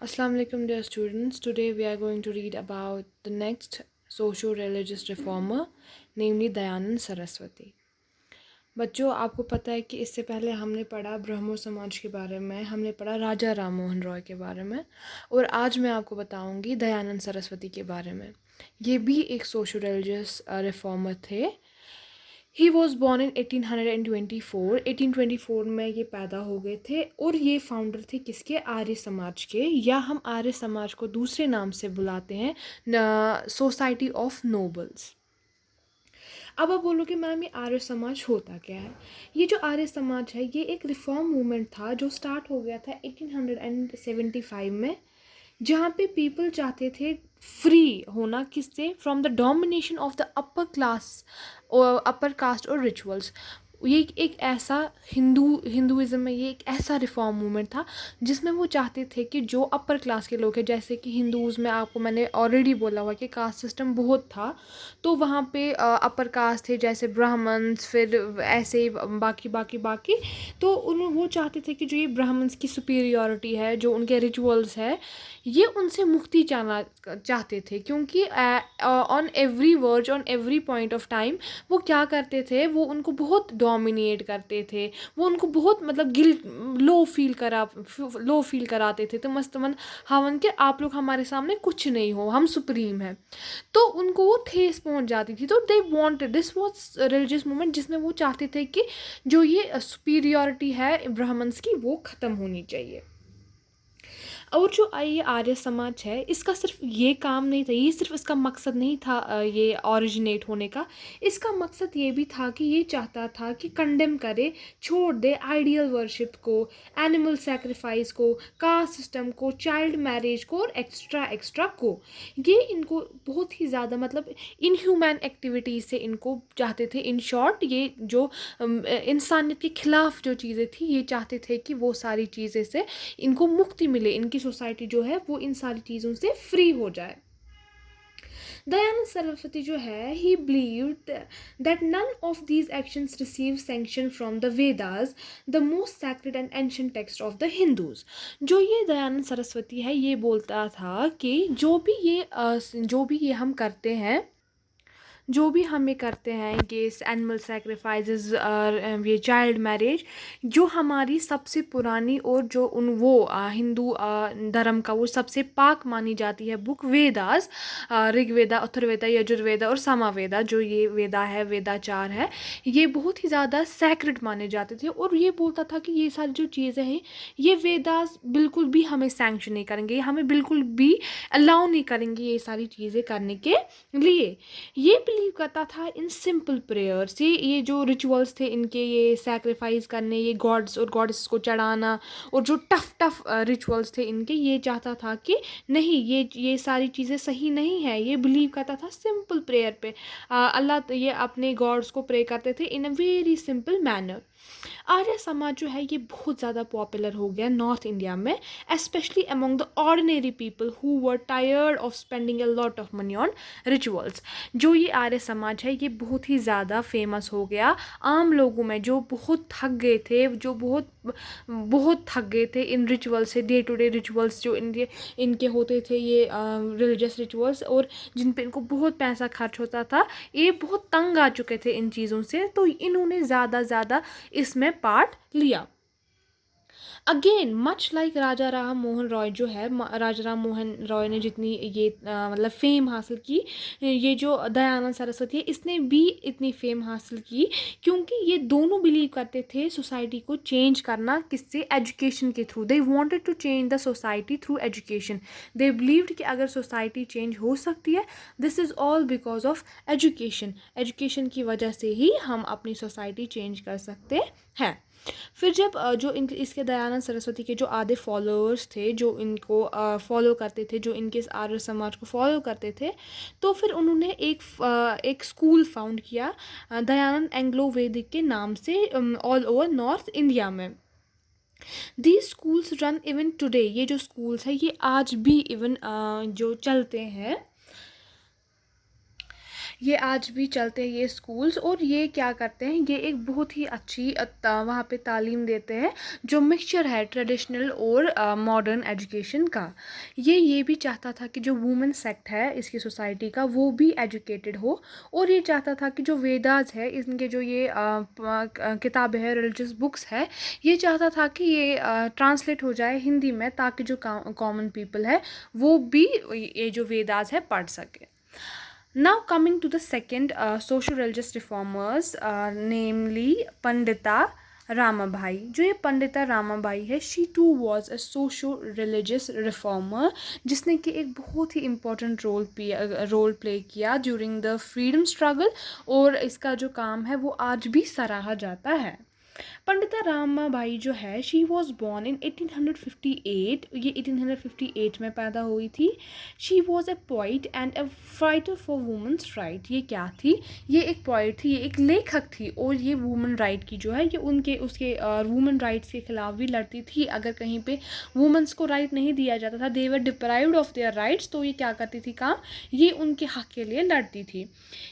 Assalamu alaikum dear students. Today we are going to read about the next socio-religious reformer, namely Dayanand Saraswati. बच्चों, आपको पता है कि इससे पहले हमने पढ़ा ब्रह्मो समाज के बारे में, हमने पढ़ा राजा राम मोहन रॉय के बारे में, और आज मैं आपको बताऊंगी दयानंद सरस्वती के बारे में. ये भी एक सोशो रिलीजियस रिफॉर्मर थे. He was born in 1824. 1824 में ये पैदा हो गए थे और ये फाउंडर थे किसके? आर्य समाज के, या हम आर्य समाज को दूसरे नाम से बुलाते हैं सोसाइटी ऑफ नोबल्स. अब आप बोलोगे मैम ये आर्य समाज होता क्या है? ये जो आर्य समाज है ये एक रिफॉर्म मूवमेंट था जो स्टार्ट हो गया था 1875 में, जहाँ पे पीपल चाहते थे फ्री होना किससे? From the domination of the upper class और अपर कास्ट और रिचुअल्स. ये एक ऐसा हिंदुइज्म में ये एक ऐसा रिफॉर्म मूवमेंट था जिसमें वो चाहते थे कि जो अपर क्लास के लोग हैं, जैसे कि हिंदूज़ में आपको मैंने ऑलरेडी बोला हुआ कि कास्ट सिस्टम बहुत था, तो वहाँ पे अपर कास्ट थे जैसे ब्राह्मण्स, फिर ऐसे ही बाकी बाकी बाकी. तो वो चाहते थे कि जो ये ब्राह्मण्स की सुपीरियॉरिटी है, जो उनके रिचुअल्स है, ये उनसे मुक्ति चाहते थे, क्योंकि on every verge, on every point of time वो क्या करते थे? वो उनको बहुत डोमिनेट करते थे, वो उनको बहुत मतलब लो फील कराते थे. तो मस्तमन हवन के आप लोग हमारे सामने कुछ नहीं हो, हम सुप्रीम हैं. तो उनको वो ठेस पहुंच जाती थी. तो they wanted, this was religious movement जिसमें वो चाहते थे कि जो ये सुपीरियॉरिटी है ब्राह्मण्स की वो ख़त्म होनी चाहिए. और जो ये आर्य समाज है इसका सिर्फ ये काम नहीं था, ये सिर्फ इसका मकसद नहीं था ये ऑरिजिनेट होने का. इसका मकसद ये भी था कि ये चाहता था कि कंडेम करे, छोड़ दे आइडियल वर्शिप को, एनिमल सेक्रीफाइस को, कास्ट सिस्टम को, चाइल्ड मैरिज को और एक्स्ट्रा एक्स्ट्रा को. ये इनको बहुत ही ज़्यादा मतलब इनह्यूमैन एक्टिविटीज़ से इनको चाहते थे. इन शॉर्ट ये जो इंसानियत के ख़िलाफ़ जो चीज़ें थी ये चाहते थे कि वो सारी चीज़ें से इनको मुक्ति मिले, इनकी सोसाइटी जो है वो इन सारी चीज़ों से फ्री हो जाए. दयानंद सरस्वती जो है he believed that none of these actions receive sanction from the Vedas, the most sacred and ancient text of the Hindus. जो ये दयानंद सरस्वती है ये बोलता था कि जो भी ये हम करते हैं, जो भी हमें करते हैं कि एनिमल सेक्रीफाइसेस और ये चाइल्ड मैरिज, जो हमारी सबसे पुरानी और जो हिंदू धर्म का वो सबसे पाक मानी जाती है बुक वेदास, ऋग्वेदा, अथर्ववेदा, यजुर्वेदा और सामवेदा. जो ये वेदा है, वेदाचार है, ये बहुत ही ज़्यादा सैक्रेड माने जाते थे. और ये बोलता था कि ये सारी जो चीज़ें हैं ये वेदास बिल्कुल भी हमें सैंक्शन नहीं करेंगे, हमें बिल्कुल भी अलाउ नहीं करेंगे ये सारी चीज़ें करने के लिए. ये बिलीव करता था इन सिंपल प्रेयर्स. ये जो रिचुअल्स थे इनके, ये सैक्रिफाइस करने, ये गॉड्स और गॉडेस को चढ़ाना, और जो टफ टफ रिचुअल्स थे इनके, ये चाहता था कि नहीं, ये सारी चीज़ें सही नहीं है. ये बिलीव करता था सिंपल प्रेयर पे. अल्लाह, ये अपने गॉड्स को प्रे करते थे इन a very simple manner. Arya Samaj जो है ये बहुत ज़्यादा पॉपुलर हो गया नॉर्थ इंडिया में, specially among the ordinary people who were tired of spending a lot of money on rituals. जो ये आर्य समाज है ये बहुत ही ज़्यादा फेमस हो गया आम लोगों में, जो बहुत थक गए थे, जो बहुत बहुत थक गए थे इन रिचुअल से. डे टू डे रिचुअल्स जो इनके इनके होते थे, ये रिलीजियस रिचुअल्स, और जिन पे इनको बहुत पैसा खर्च होता था, ये बहुत तंग आ चुके थे इन चीज़ों से. तो इन्होंने ज़्यादा इसमें पार्ट लिया. अगेन मच लाइक राजा राम मोहन रॉय जो है, राजा राम मोहन रॉय ने जितनी ये मतलब फेम हासिल की, ये जो दयानंद सरस्वती है इसने भी इतनी फेम हासिल की क्योंकि ये दोनों बिलीव करते थे सोसाइटी को चेंज करना किससे? एजुकेशन के through. They wanted to change the society through education. They believed कि अगर सोसाइटी चेंज हो सकती है, this is all because of education. Education की वजह से ही हम अपनी सोसाइटी चेंज कर सकते हैं. फिर जब जो इसके दयानंद सरस्वती के जो आधे फॉलोअर्स थे, जो इनको फॉलो करते थे, जो इनके इस आर्य समाज को फॉलो करते थे, तो फिर उन्होंने एक स्कूल फाउंड किया दयानंद एंग्लो वैदिक के नाम से ऑल ओवर नॉर्थ इंडिया में. These schools run even today. ये जो स्कूल्स हैं ये आज भी इवन जो चलते हैं. ये आज भी चलते हैं ये स्कूल्स, और ये क्या करते हैं, ये एक बहुत ही अच्छी वहाँ पे तालीम देते हैं जो मिक्सचर है ट्रेडिशनल और मॉडर्न एजुकेशन का। ये भी चाहता था कि जो वुमेन सेक्ट है इसकी सोसाइटी का वो भी एजुकेटेड हो, और ये चाहता था कि जो वेदास है इनके जो ये किताबें हैं, रिलीजियस बुक्स है, ये चाहता था कि ये ट्रांसलेट हो जाए हिंदी में ताकि जो कॉमन पीपल है वो भी ये जो वेदास है पढ़ सके। Now coming to the second social religious reformers, namely Pandita Ramabai. जो ये पंडिता रामाबाई है, she too was a socio religious reformer, जिसने कि एक बहुत ही इम्पोर्टेंट रोल प्ले किया ड्यूरिंग द फ्रीडम स्ट्रगल, और इसका जो काम है वो आज भी सराहा जाता है। पंडिता रामाबाई जो है, शी वॉज बॉर्न इन 1858, ये 1858 में पैदा हुई थी। She was a poet and A fighter for women's right. ये क्या थी, ये एक पोइट थी, ये एक लेखक थी, और ये वुमेन राइट की जो है ये उसके वुमेन राइट्स के खिलाफ भी लड़ती थी। अगर कहीं पे वुमेंस को राइट नहीं दिया जाता था, दे वर डिप्राइव्ड ऑफ देयर राइट्स, तो ये क्या करती थी काम, ये उनके हक के लिए लड़ती थी।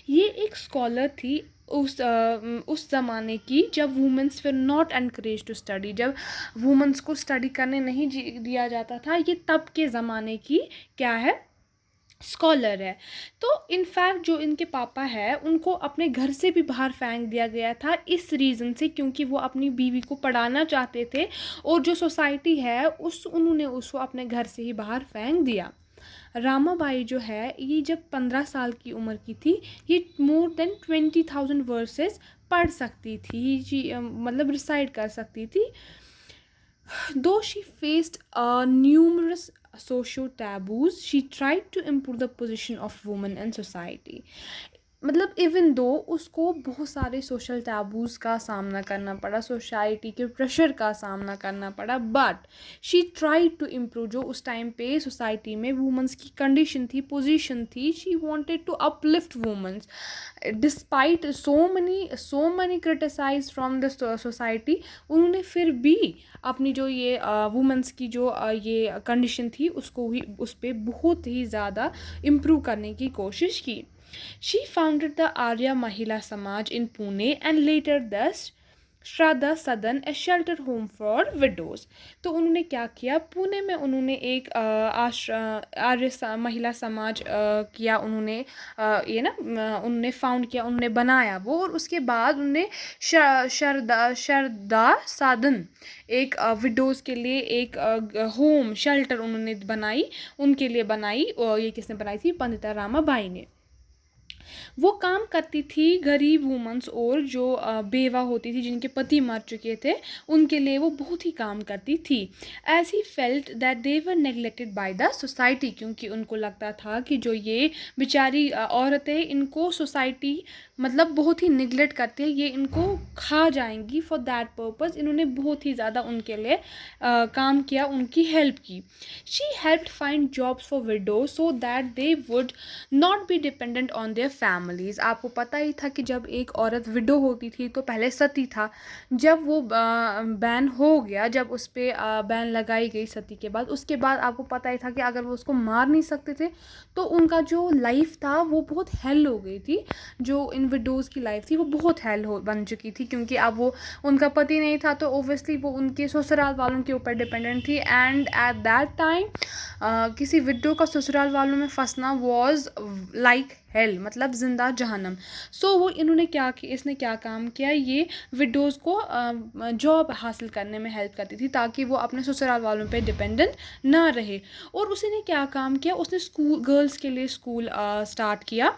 ये एक स्कॉलर थी उस ज़माने की जब womens were not encourage to study, जब वुमेंस को स्टडी करने नहीं दिया जाता था। ये तब के ज़माने की क्या है, स्कॉलर है। तो इनफैक्ट जो इनके पापा है उनको अपने घर से भी बाहर फेंक दिया गया था इस रीज़न से, क्योंकि वो अपनी बीवी को पढ़ाना चाहते थे, और जो सोसाइटी है उन्होंने उसको अपने घर से ही बाहर फेंक दिया। रामाबाई जो है ये जब 15 साल की उम्र की थी, ये मोर देन 20,000 वर्सेस पढ़ सकती थी, मतलब रिसाइट कर सकती थी। दो she faced numerous social taboos, she tried to improve the position of women in society. मतलब इवन दो उसको बहुत सारे सोशल टैबूज़ का सामना करना पड़ा, सोसाइटी के प्रेशर का सामना करना पड़ा, but she tried to improve. जो उस टाइम पे सोसाइटी में वुमेंस की कंडीशन थी, पोजीशन थी, she wanted to uplift womens despite so many criticise from the society. उन्होंने फिर भी अपनी जो ये वुमेंस की जो ये कंडीशन थी उसको ही उस पर बहुत ही ज़्यादा इम्प्रूव करने की कोशिश की। She founded the Arya Mahila Samaj in Pune and later the श्रद्धा सदन, ए शेल्टर होम फॉर विडोज़। तो उन्होंने क्या किया, पुणे में उन्होंने एक आर्य महिला समाज किया, उन्होंने उन्होंने फाउंड किया, उन्होंने बनाया वो, और उसके बाद उन्होंने श्रद्धा सदन एक विडोज़ के लिए एक होम शेल्टर उन्होंने बनाई, उनके लिए बनाई। ये किसने बनाई थी, पंडिता रामाबाई ने। वो काम करती थी गरीब वुमेंस और जो बेवा होती थी, जिनके पति मर चुके थे, उनके लिए वो बहुत ही काम करती थी। As he felt that they were neglected by the society, क्योंकि उनको लगता था कि जो ये बेचारी औरतें, इनको सोसाइटी मतलब बहुत ही निगलेक्ट करती है, ये इनको खा जाएंगी। फॉर दैट पर्पज़ इन्होंने बहुत ही ज़्यादा उनके लिए काम किया, उनकी हेल्प की। She helped find jobs for window so that they would not be dependent on their families. आपको पता ही था कि जब एक औरत विडो होती थी तो पहले सती था, जब वो बैन हो गया, जब उस पर बैन लगाई गई सती के बाद, उसके बाद आपको पता ही था कि अगर वो उसको मार नहीं सकते थे तो उनका जो लाइफ था वो बहुत हेल हो गई थी। जो इन विडोज़ की लाइफ थी वो बहुत हेल बन चुकी थी, क्योंकि अब वो उनका पति नहीं था तो ओब्वियसली वो उनके ससुराल वालों के ऊपर डिपेंडेंट थी। एंड एट दैट टाइम किसी विडो का ससुराल वालों में फंसना वॉज लाइक हेल, मतलब जिंदा जहन्नम। सो वो इसने क्या काम किया, ये विडोज़ को जॉब हासिल करने में हेल्प करती थी ताकि वो अपने ससुराल वालों पे डिपेंडेंट ना रहे। और उसने क्या काम किया, उसने स्कूल, गर्ल्स के लिए स्कूल स्टार्ट किया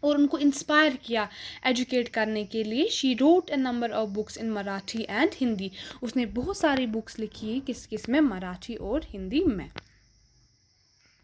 और उनको इंस्पायर किया एजुकेट करने के लिए। She wrote a number of books in Marathi and Hindi. उसने बहुत सारी बुक्स लिखी, किस में, मराठी और हिंदी में।